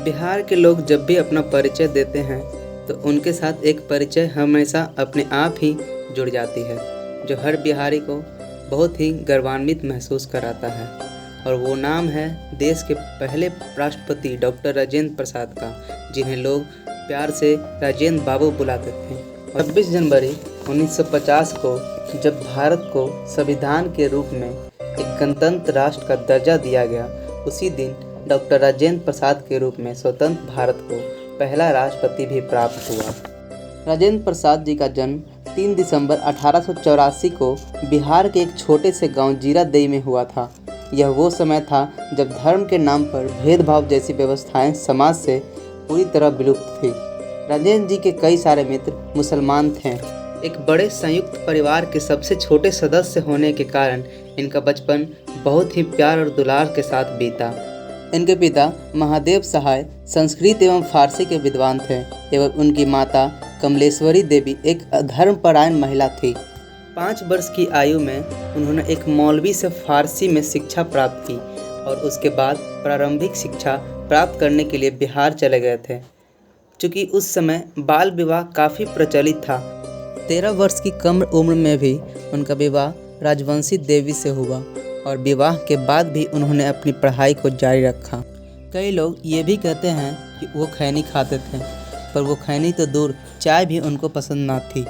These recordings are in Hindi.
बिहार के लोग जब भी अपना परिचय देते हैं तो उनके साथ एक परिचय हमेशा अपने आप ही जुड़ जाती है, जो हर बिहारी को बहुत ही गौरवान्वित महसूस कराता है। और वो नाम है देश के पहले राष्ट्रपति डॉक्टर राजेंद्र प्रसाद का, जिन्हें लोग प्यार से राजेंद्र बाबू बुलाते थे। 26 जनवरी 1950 को जब भारत को संविधान के रूप में एक गणतंत्र राष्ट्र का दर्जा दिया गया, उसी दिन डॉक्टर राजेंद्र प्रसाद के रूप में स्वतंत्र भारत को पहला राष्ट्रपति भी प्राप्त हुआ। राजेंद्र प्रसाद जी का जन्म 3 दिसंबर 1884 को बिहार के एक छोटे से गांव जीरादेई में हुआ था। यह वो समय था जब धर्म के नाम पर भेदभाव जैसी व्यवस्थाएं समाज से पूरी तरह विलुप्त थी। राजेंद्र जी के कई सारे मित्र मुसलमान थे। एक बड़े संयुक्त परिवार के सबसे छोटे सदस्य होने के कारण इनका बचपन बहुत ही प्यार और दुलार के साथ बीता। इनके पिता महादेव सहाय संस्कृत एवं फारसी के विद्वान थे एवं उनकी माता कमलेश्वरी देवी एक धर्मपरायण महिला थी। 5 वर्ष की आयु में उन्होंने एक मौलवी से फारसी में शिक्षा प्राप्त की और उसके बाद प्रारंभिक शिक्षा प्राप्त करने के लिए बिहार चले गए थे। चूँकि उस समय बाल विवाह काफ़ी प्रचलित था, 13 वर्ष की कम उम्र में भी उनका विवाह राजवंशी देवी से हुआ और विवाह के बाद भी उन्होंने अपनी पढ़ाई को जारी रखा। कई लोग ये भी कहते हैं कि वो खैनी खाते थे, पर वो खैनी तो दूर, चाय भी उनको पसंद ना थी।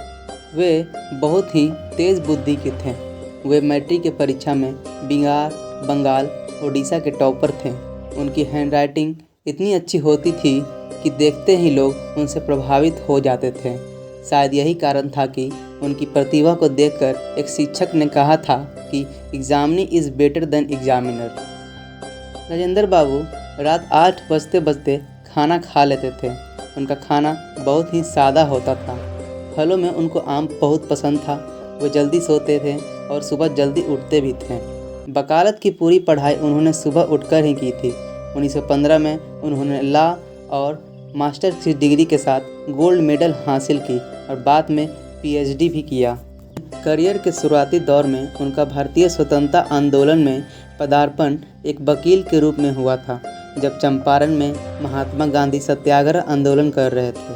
वे बहुत ही तेज़ बुद्धि के थे। वे मैट्रिक की परीक्षा में बिहार, बंगाल, उड़ीसा के टॉपर थे। उनकी हैंडराइटिंग इतनी अच्छी होती थी कि देखते ही लोग उनसे प्रभावित हो जाते थे। शायद यही कारण था कि उनकी प्रतिभा को देखकर एक शिक्षक ने कहा था कि examinee is better than examiner. Rajendra Babu रात 8 बजते खाना खा लेते थे। उनका खाना बहुत ही सादा होता था। फलों में उनको आम बहुत पसंद था। वो जल्दी सोते थे और सुबह जल्दी उठते भी थे। वकालत की पूरी पढ़ाई उन्होंने सुबह उठकर ही की थी। 1915 में उन्होंने लॉ और मास्टर की डिग्री के साथ गोल्ड मेडल हासिल की और बाद में पीएचडी भी किया। करियर के शुरुआती दौर में उनका भारतीय स्वतंत्रता आंदोलन में पदार्पण एक वकील के रूप में हुआ था, जब चंपारण में महात्मा गांधी सत्याग्रह आंदोलन कर रहे थे।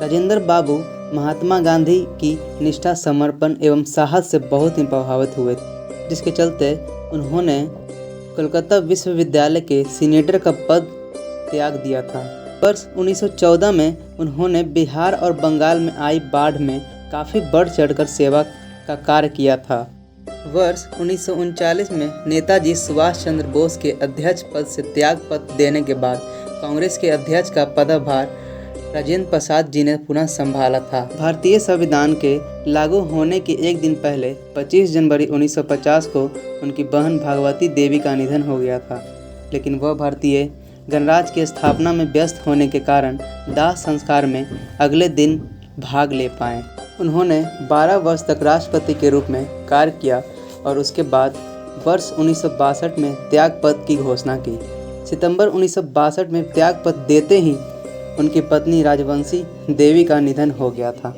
राजेंद्र बाबू महात्मा गांधी की निष्ठा, समर्पण एवं साहस से बहुत ही प्रभावित हुए, जिसके चलते उन्होंने कोलकाता विश्वविद्यालय के सीनेटर का पद त्याग दिया था। वर्ष 1914 में उन्होंने बिहार और बंगाल में आई बाढ़ में काफ़ी बढ़ चढ़कर सेवा का कार्य किया था। वर्ष 1939 में नेताजी सुभाष चंद्र बोस के अध्यक्ष पद से त्याग पत्र देने के बाद कांग्रेस के अध्यक्ष का पदभार राजेंद्र प्रसाद जी ने पुनः संभाला था। भारतीय संविधान के लागू होने के एक दिन पहले 25 जनवरी 1950 को उनकी बहन भागवती देवी का निधन हो गया था, लेकिन वह भारतीय गणराज्य की स्थापना में व्यस्त होने के कारण दाह संस्कार में अगले दिन भाग ले पाए। उन्होंने 12 वर्ष तक राष्ट्रपति के रूप में कार्य किया और उसके बाद वर्ष 1962 में त्यागपत्र की घोषणा की। सितंबर 1962 में त्यागपत्र देते ही उनकी पत्नी राजवंशी देवी का निधन हो गया था।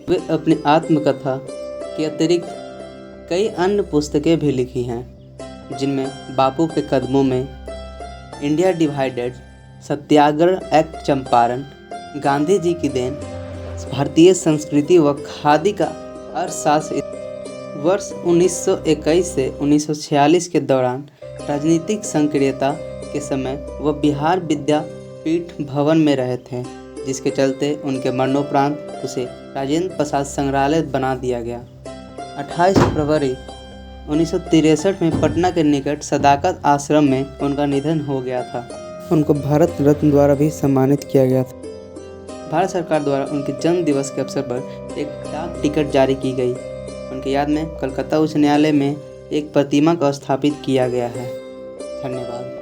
वे अपनी आत्मकथा के अतिरिक्त कई अन्य पुस्तकें भी लिखी हैं, जिनमें बापू के कदमों में, इंडिया डिवाइडेड, सत्याग्रह एक्ट चंपारण, गांधी जी की देन, भारतीय संस्कृति व खादी का अर्थशास्त्र। वर्ष 1921 से 1946 के दौरान राजनीतिक सक्रियता के समय वह बिहार विद्यापीठ भवन में रहे थे, जिसके चलते उनके मरणोपरांत उसे राजेंद्र प्रसाद संग्रहालय बना दिया गया। 28 फरवरी 1963 में पटना के निकट सदाकत आश्रम में उनका निधन हो गया था। उनको भारत रत्न द्वारा भी सम्मानित किया गया था। भारत सरकार द्वारा उनके जन्म दिवस के अवसर पर एक डाक टिकट जारी की गई। उनकी याद में कलकत्ता उच्च न्यायालय में एक प्रतिमा को स्थापित किया गया है। धन्यवाद।